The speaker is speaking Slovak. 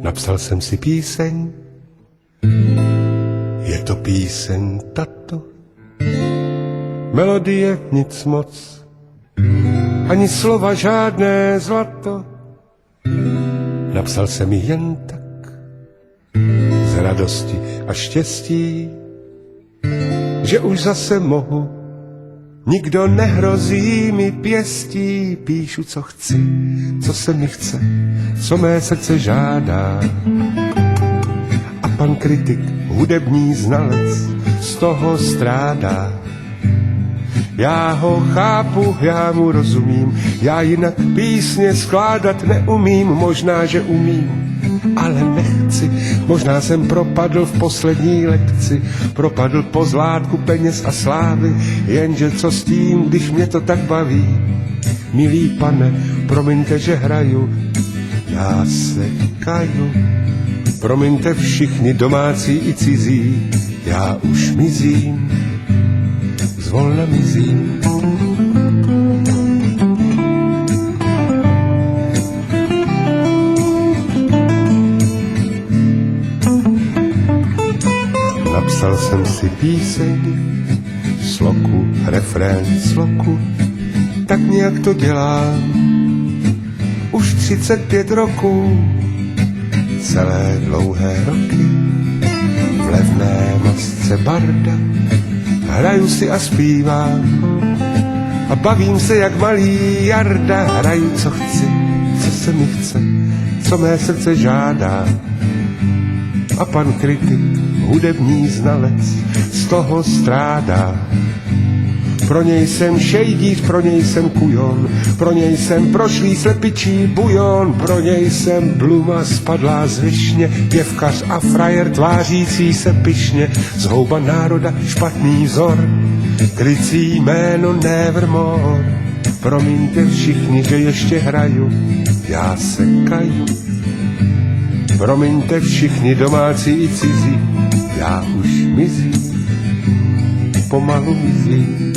Napsal jsem si píseň, je to píseň tato. Melodie nic moc, ani slova žádné zlato. Napsal jsem ji jen tak, z radosti a štěstí, že už zase mohu, nikdo nehrozí mi pěstí. Píšu, co chci, co se mi chce, co mé srdce žádá. A pan kritik, hudební znalec, z toho strádá. Já ho chápu, já mu rozumím, já jinak písně skládat neumím. Možná, že umím, ale nechci. Možná jsem propadl v poslední lekci, propadl pozlátku peněz a slávy. Jenže co s tím, když mě to tak baví? Milý pane, promiňte, že hraju, já se kaju. Promiňte všichni, domácí i cizí, já už mizím, zvolna mizím. Napsal jsem si píseň, sloku, refrén, sloku, tak nějak to dělám už 35 roků. Celé dlouhé roky v levné masce barda hraju si a zpívám a bavím se jak malý Jarda. Hraju, co chci, co se mi chce, co mé srdce žádá. A pan kritik, hudební znalec, z toho strádá. Pro něj jsem šejdíř, pro něj jsem kujon, pro něj jsem prošlý slepičí bujon, pro něj jsem bluma spadlá z višně, pěvkař a frajer tvářící se pyšně, zhouba národa, špatný vzor, krycí jméno Nevermore. Promiňte všichni, že ještě hraju, já se kaju. Promiňte všichni, domácí i cizí, já už mizím, pomalu mizím.